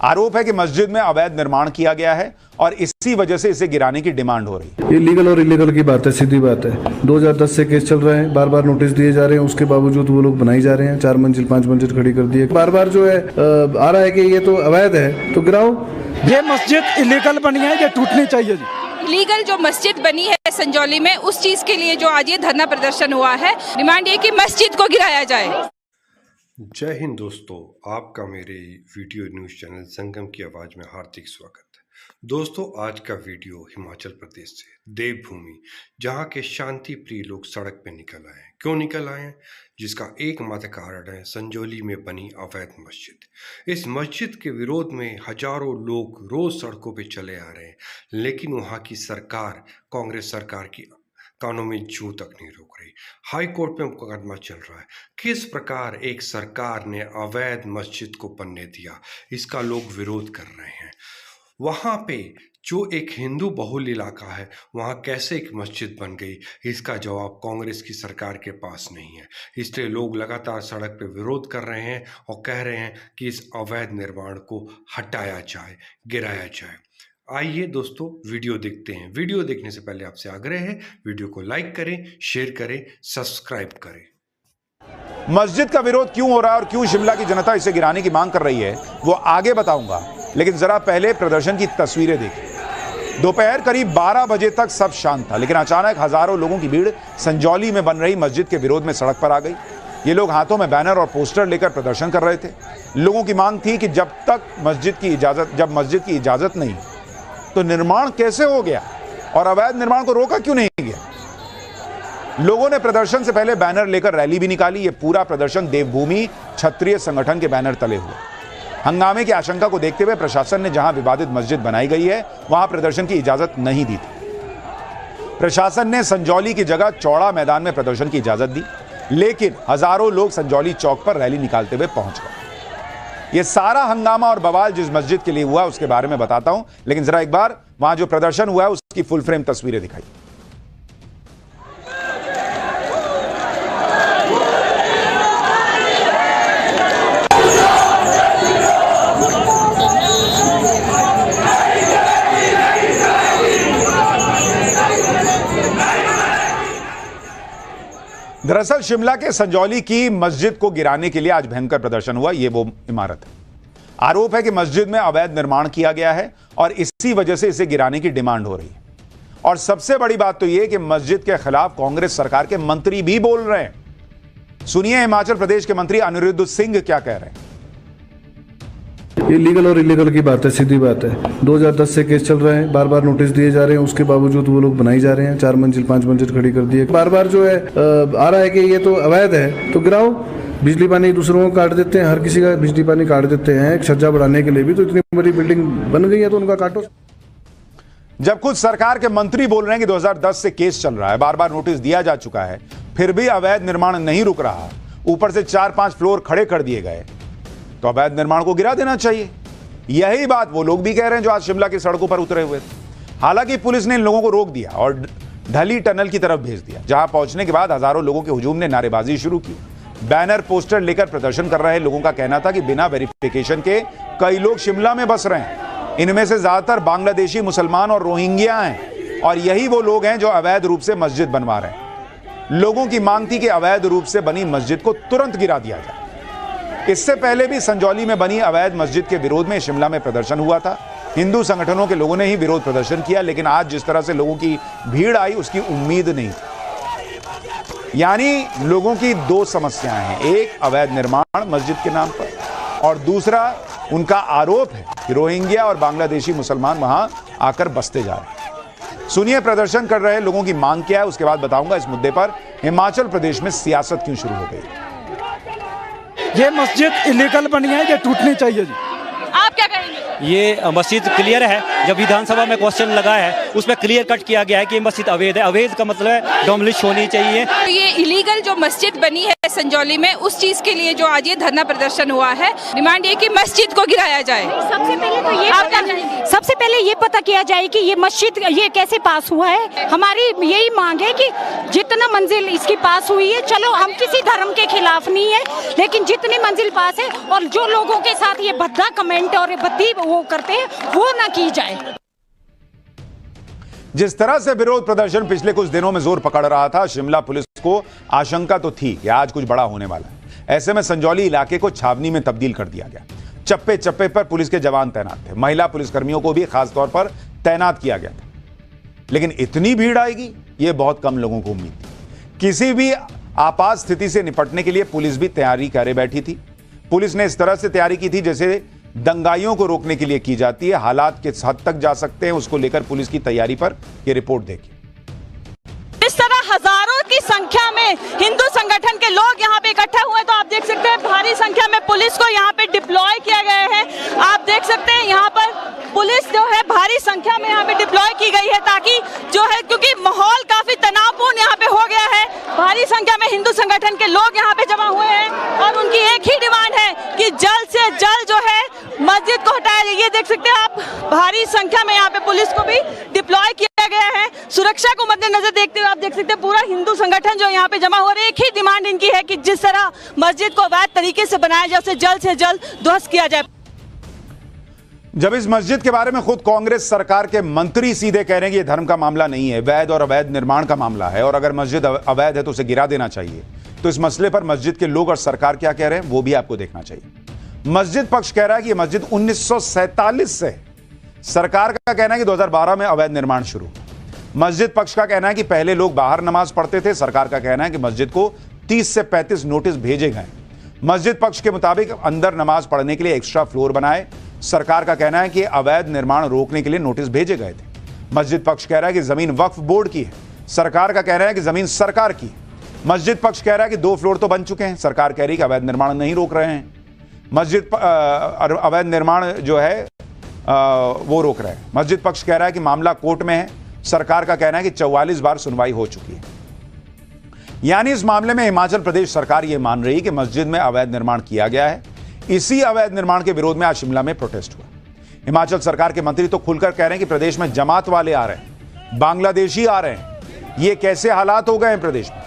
आरोप है कि मस्जिद में अवैध निर्माण किया गया है और इसी वजह से इसे गिराने की डिमांड हो रही है। ये लीगल और इलीगल की बात है, सीधी बात है। 2010 से केस चल रहा है, बार बार नोटिस दिए जा रहे हैं, उसके बावजूद वो लोग बनाई जा रहे हैं। 4 मंजिल 5 मंजिल खड़ी कर दी है। बार बार जो है आ रहा है कि ये तो अवैध है, तो गिराओ। ये मस्जिद इलीगल बनी है, ये टूटनी चाहिए जी। लीगल जो मस्जिद बनी है संजौली में, उस चीज के लिए जो आज ये धरना प्रदर्शन हुआ है, डिमांड ये कि मस्जिद को गिराया जाए। जय हिंद दोस्तों, आपका मेरे वीडियो न्यूज़ चैनल संगम की आवाज़ में हार्दिक स्वागत है। दोस्तों, आज का वीडियो हिमाचल प्रदेश से, देवभूमि, जहां के शांति प्रिय लोग सड़क पे निकल आए हैं। क्यों निकल आए हैं? जिसका एकमात्र कारण है संजौली में बनी अवैध मस्जिद। इस मस्जिद के विरोध में हजारों लोग रोज सड़कों पे चले आ रहे हैं, लेकिन वहां की सरकार, कांग्रेस सरकार की कानों में जू तक नहीं रोक रही। हाई कोर्ट में मुकदमा चल रहा है। किस प्रकार एक सरकार ने अवैध मस्जिद को बनने दिया, इसका लोग विरोध कर रहे हैं। वहाँ पे जो एक हिंदू बहुल इलाका है, वहाँ कैसे एक मस्जिद बन गई, इसका जवाब कांग्रेस की सरकार के पास नहीं है। इसलिए लोग लगातार सड़क पे विरोध कर रहे हैं और कह रहे हैं कि इस अवैध निर्माण को हटाया जाए, गिराया जाए। आइए दोस्तों, वीडियो देखते हैं। वीडियो देखने से पहले आपसे आग्रह है, वीडियो को लाइक करें, शेयर करें, सब्सक्राइब करें। मस्जिद का विरोध क्यों हो रहा है और क्यों शिमला की जनता इसे गिराने की मांग कर रही है, वो आगे बताऊंगा, लेकिन जरा पहले प्रदर्शन की तस्वीरें देखिए। दोपहर करीब 12 बजे तक सब शांत था, लेकिन अचानक हजारों लोगों की भीड़ संजौली में बन रही मस्जिद के विरोध में सड़क पर आ गई। ये लोग हाथों में बैनर और पोस्टर लेकर प्रदर्शन कर रहे थे। लोगों की मांग थी कि जब मस्जिद की इजाजत नहीं, तो निर्माण कैसे हो गया और अवैध निर्माण को रोका क्यों नहीं गया। लोगों ने प्रदर्शन से पहले बैनर लेकर रैली भी निकाली। यह पूरा प्रदर्शन देवभूमि क्षत्रिय संगठन के बैनर तले हुए। हंगामे की आशंका को देखते हुए प्रशासन ने जहां विवादित मस्जिद बनाई गई है, वहां प्रदर्शन की इजाजत नहीं दी थी। प्रशासन ने संजौली की जगह चौड़ा मैदान में प्रदर्शन की इजाजत दी, लेकिन हजारों लोग संजौली चौक पर रैली निकालते हुए पहुंच गए। ये सारा हंगामा और बवाल जिस मस्जिद के लिए हुआ उसके बारे में बताता हूं, लेकिन जरा एक बार वहां जो प्रदर्शन हुआ है उसकी फुल फ्रेम तस्वीरें दिखाई। दरअसल शिमला के संजौली की मस्जिद को गिराने के लिए आज भयंकर प्रदर्शन हुआ। यह वो इमारत है। आरोप है कि मस्जिद में अवैध निर्माण किया गया है और इसी वजह से इसे गिराने की डिमांड हो रही है। और सबसे बड़ी बात तो यह कि मस्जिद के खिलाफ कांग्रेस सरकार के मंत्री भी बोल रहे हैं। सुनिए हिमाचल प्रदेश के मंत्री अनिरुद्ध सिंह क्या कह रहे हैं। ये लीगल और इलीगल की बात है, सीधी बात है। 2010 से केस चल रहा है, बार बार नोटिस दिए जा रहे हैं, उसके बावजूद वो लोग बनाई जा रहे हैं। 4 मंजिल 5 मंजिल खड़ी कर दी है। बार बार जो है आ रहा है कि ये तो अवैध है, तो गिराओ। बिजली पानी दूसरों को काट देते हैं, हर किसी का बिजली पानी काट देते हैं। एक छज्जा बढ़ाने के लिए भी तो इतनी बड़ी बिल्डिंग बन गई है, तो उनका काटो। जब खुद सरकार के मंत्री बोल रहे हैं कि 2010 से केस चल रहा है, बार बार नोटिस दिया जा चुका है, फिर भी अवैध निर्माण नहीं रुक रहा, ऊपर से 4-5 फ्लोर खड़े कर दिए गए, तो अवैध निर्माण को गिरा देना चाहिए। यही बात वो लोग भी कह रहे हैं जो आज शिमला की सड़कों पर उतरे हुए थे। हालांकि पुलिस ने इन लोगों को रोक दिया और ढली टनल की तरफ भेज दिया, जहां पहुंचने के बाद हजारों लोगों के हुजूम ने नारेबाजी शुरू की। बैनर पोस्टर लेकर प्रदर्शन कर रहे लोगों का कहना था कि बिना वेरिफिकेशन के कई लोग शिमला में बस रहे हैं। इनमें से ज्यादातर बांग्लादेशी मुसलमान और रोहिंग्या हैं, और यही वो लोग हैं जो अवैध रूप से मस्जिद बनवा रहे हैं। लोगों की मांग थी कि अवैध रूप से बनी मस्जिद को तुरंत गिरा दिया जाए। इससे पहले भी संजौली में बनी अवैध मस्जिद के विरोध में शिमला में प्रदर्शन हुआ था। हिंदू संगठनों के लोगों ने ही विरोध प्रदर्शन किया, लेकिन आज जिस तरह से लोगों की भीड़ आई उसकी उम्मीद नहीं थी। यानी लोगों की 2 समस्याएं हैं, एक अवैध निर्माण मस्जिद के नाम पर, और दूसरा उनका आरोप है कि रोहिंग्या और बांग्लादेशी मुसलमान वहां आकर बसते जा रहे हैं। सुनिए प्रदर्शन कर रहे लोगों की मांग क्या है, उसके बाद बताऊंगा इस मुद्दे पर हिमाचल प्रदेश में सियासत क्यों शुरू हो गई। ये मस्जिद इलीगल बनी है, ये टूटनी चाहिए जी। आप क्या कहेंगे? ये मस्जिद क्लियर है, जब विधानसभा में क्वेश्चन लगा है उसमें क्लियर कट किया गया है कि मस्जिद अवैध है। अवैध का मतलब है डोमलिश होनी चाहिए। तो ये इलीगल जो मस्जिद बनी है संजौली में, उस चीज के लिए जो आज ये धरना प्रदर्शन हुआ है। डिमांड ये कि मस्जिद को गिराया जाए। सबसे पहले तो ये पता किया जाए कि ये मस्जिद ये कैसे पास हुआ है। हमारी यही मांग है कि जितना मंजिल इसकी पास हुई है, चलो हम किसी धर्म के खिलाफ नहीं है, लेकिन जितनी मंजिल पास है और जो लोगों के साथ ये भद्दा कमेंट और भद्दी वो करते हैं वो ना की जाए। जिस तरह से विरोध प्रदर्शन पिछले कुछ दिनों में जोर पकड़ रहा था, शिमला पुलिस को आशंका तो थी कि आज कुछ बड़ा होने वाला है। ऐसे में संजौली इलाके को छावनी में तब्दील कर दिया गया। चप्पे चप्पे पर पुलिस के जवान तैनात थे। महिला पुलिसकर्मियों को भी खास तौर पर तैनात किया गया था। लेकिन इतनी भीड़ आएगी, यह बहुत कम लोगों को उम्मीद थी। किसी भी आपात स्थिति से निपटने के लिए पुलिस भी तैयारी करे बैठी थी। पुलिस ने इस तरह से तैयारी की थी जैसे दंगाइयों को रोकने के लिए की जाती है। हालात किस हद तक जा सकते हैं, उसको लेकर पुलिस की तैयारी पर यह रिपोर्ट देखिए। इस तरह हजारों की संख्या में हिंदू संगठन के लोग यहाँ पे इकट्ठे हुए, तो आप देख सकते हैं भारी संख्या में पुलिस को यहाँ पे डिप्लॉय किया गया है। आप देख सकते हैं यहाँ पर पुलिस जो है भारी संख्या में यहाँ पे डिप्लॉय की गई है, ताकि जो है क्योंकि माहौल काफी तनावपूर्ण यहाँ पे हो गया है। भारी संख्या में हिंदू संगठन के लोग यहाँ पे जमा हुए हैं और उनकी एक ही डिमांड है कि जल्द से जल्द जो है मस्जिद को हटाया जाए। ये देख सकते हैं आप, भारी संख्या में यहाँ पे पुलिस को भी डिप्लॉय किया गया है। सुरक्षा को मद्देनजर देखते हुए आप देख सकते हैं पूरा हिंदू संगठन जो यहाँ पे जमा हो रहे हैं, एक ही डिमांड इनकी है कि जिस तरह मस्जिद को अवैध तरीके से बनाया जाए, उसे जल्द से जल्द ध्वस्त किया जाए। जब इस मस्जिद के बारे में खुद कांग्रेस सरकार के मंत्री सीधे कह रहे हैं कि यह धर्म का मामला नहीं है, वैध और अवैध निर्माण का मामला है, और अगर मस्जिद अवैध है तो उसे गिरा देना चाहिए, तो इस मसले पर मस्जिद के लोग और सरकार क्या कह रहे हैं वो भी आपको देखना चाहिए। मस्जिद पक्ष कह रहा है कि यह मस्जिद 1947 से, सरकार का कहना है कि 2012 में अवैध निर्माण शुरू। मस्जिद पक्ष का कहना है कि पहले लोग बाहर नमाज पढ़ते थे। सरकार का कहना है कि मस्जिद को 30 से 35 नोटिस भेजे गए। मस्जिद पक्ष के मुताबिक अंदर नमाज पढ़ने के लिए एक्स्ट्रा फ्लोर बनाए। सरकार का कहना है कि अवैध निर्माण रोकने के लिए नोटिस भेजे गए थे। मस्जिद पक्ष कह रहा है कि जमीन वक्फ बोर्ड की है। सरकार का कहना है कि जमीन सरकार की। मस्जिद पक्ष कह रहा है कि 2 फ्लोर तो बन चुके हैं। सरकार कह रही है कि अवैध निर्माण नहीं रोक रहे हैं। मस्जिद अवैध निर्माण जो है वो रोक रहे हैं। मस्जिद पक्ष कह रहा है कि मामला कोर्ट में है। सरकार का कहना है कि 44 बार सुनवाई हो चुकी है। यानी इस मामले में हिमाचल प्रदेश सरकार यह मान रही है कि मस्जिद में अवैध निर्माण किया गया है। इसी अवैध निर्माण के विरोध में आज शिमला में प्रोटेस्ट हुआ। हिमाचल सरकार के मंत्री तो खुलकर कह रहे हैं कि प्रदेश में जमात वाले आ रहे हैं, बांग्लादेशी आ रहे हैं। ये कैसे हालात हो गए हैं प्रदेश में?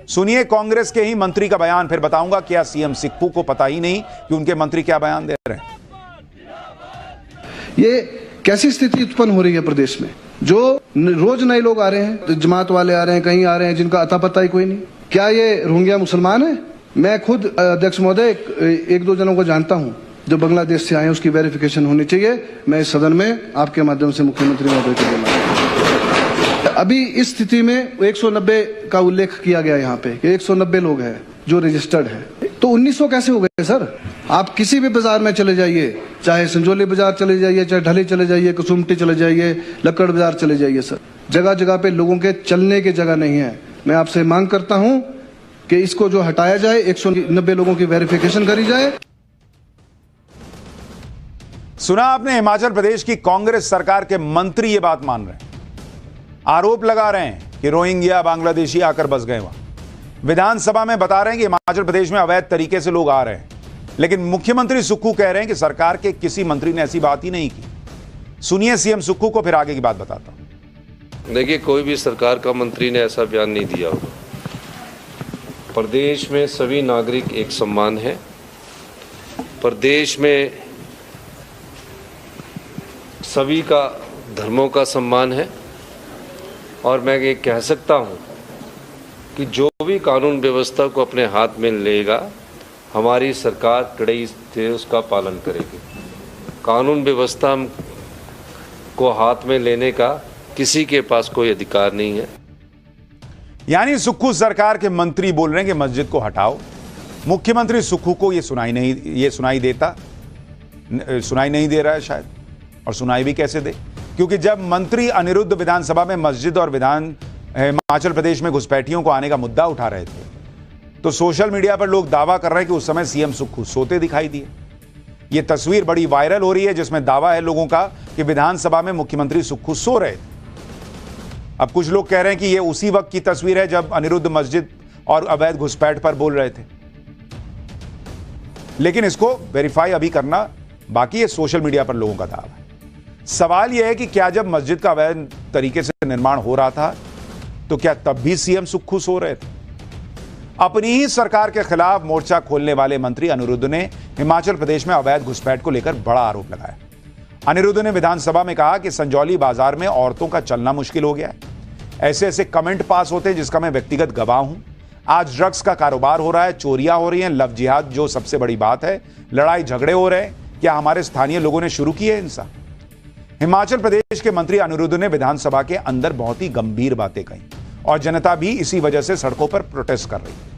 सुनिए कांग्रेस के ही मंत्री का बयान, फिर बताऊंगा क्या सीएम सिक्कू को पता ही नहीं कि उनके मंत्री क्या बयान दे रहे हैं। ये कैसी स्थिति उत्पन्न हो रही है प्रदेश में? जो रोज नए लोग आ रहे हैं, जमात वाले आ रहे हैं, कहीं आ रहे हैं जिनका अता पता ही कोई नहीं। क्या ये रोहिंग्या मुसलमान है? मैं खुद अध्यक्ष महोदय एक दो जनों को जानता हूं जो बांग्लादेश से आए हैं, उसकी वेरिफिकेशन होनी चाहिए। मैं इस सदन में आपके माध्यम से मुख्यमंत्री महोदय को बोला। अभी इस स्थिति में 190 का उल्लेख किया गया यहाँ पे, 190 लोग हैं जो रजिस्टर्ड है। तो 1900 कैसे हो गए सर? आप किसी भी बाजार में चले जाइए, चाहे संजौली बाजार चले जाइए, चाहे ढली चले जाइए, कसुमटी चले जाइए, लक्कड़ बाजार चले जाइए, सर जगह जगह पे लोगों के चलने की जगह नहीं है। मैं आपसे मांग करता हूं कि इसको जो हटाया जाए, 190 लोगों की वेरिफिकेशन करी जाए। सुना आपने, हिमाचल प्रदेश की कांग्रेस सरकार के मंत्री ये बात मान रहे हैं, आरोप लगा रहे हैं कि रोहिंग्या बांग्लादेशी आकर बस गए वहां। विधानसभा में बता रहे हैं कि हिमाचल प्रदेश में अवैध तरीके से लोग आ रहे हैं, लेकिन मुख्यमंत्री सुक्खू कह रहे हैं कि सरकार के किसी मंत्री ने ऐसी बात ही नहीं की। सुनिए सीएम सुक्खू को, फिर आगे की बात बताता हूं। देखिए, कोई भी सरकार का मंत्री ने ऐसा बयान नहीं दिया होगा। प्रदेश में सभी नागरिक एक समान है। प्रदेश में सभी का धर्मों का सम्मान है, और मैं ये कह सकता हूं कि जो भी कानून व्यवस्था को अपने हाथ में लेगा, हमारी सरकार कड़ाई से उसका पालन करेगी। कानून व्यवस्था को हाथ में लेने का किसी के पास कोई अधिकार नहीं है। यानी सुक्खू सरकार के मंत्री बोल रहे हैं कि मस्जिद को हटाओ। मुख्यमंत्री सुक्खू को ये सुनाई नहीं दे रहा है शायद, और सुनाई भी कैसे दे, क्योंकि जब मंत्री अनिरुद्ध विधानसभा में मस्जिद और हिमाचल प्रदेश में घुसपैठियों को आने का मुद्दा उठा रहे थे, तो सोशल मीडिया पर लोग दावा कर रहे हैं कि उस समय सीएम सुक्खू सोते दिखाई दिए। यह तस्वीर बड़ी वायरल हो रही है जिसमें दावा है लोगों का कि विधानसभा में मुख्यमंत्री सुक्खू सो रहे थे। अब कुछ लोग कह रहे हैं कि यह उसी वक्त की तस्वीर है जब अनिरुद्ध मस्जिद और अवैध घुसपैठ पर बोल रहे थे। लेकिन इसको वेरीफाई अभी करना बाकी है, सोशल मीडिया पर लोगों का दावा है। सवाल यह है कि क्या जब मस्जिद का अवैध तरीके से निर्माण हो रहा था तो क्या तब भी सीएम सुख खुश हो रहे थे? अपनी ही सरकार के खिलाफ मोर्चा खोलने वाले मंत्री अनिरुद्ध ने हिमाचल प्रदेश में अवैध घुसपैठ को लेकर बड़ा आरोप लगाया। अनिरुद्ध ने विधानसभा में कहा कि संजौली बाजार में औरतों का चलना मुश्किल हो गया है। ऐसे ऐसे कमेंट पास होते हैं जिसका मैं व्यक्तिगत गवाह हूं। आज ड्रग्स का कारोबार हो रहा है, चोरियां हो रही हैं, लव जिहाद जो सबसे बड़ी बात है, लड़ाई झगड़े हो रहे हैं। क्या हमारे स्थानीय लोगों ने शुरू किए हिंसा? हिमाचल प्रदेश के मंत्री अनिरुद्ध ने विधानसभा के अंदर बहुत ही गंभीर बातें कही और जनता भी इसी वजह से सड़कों पर प्रोटेस्ट कर रही है।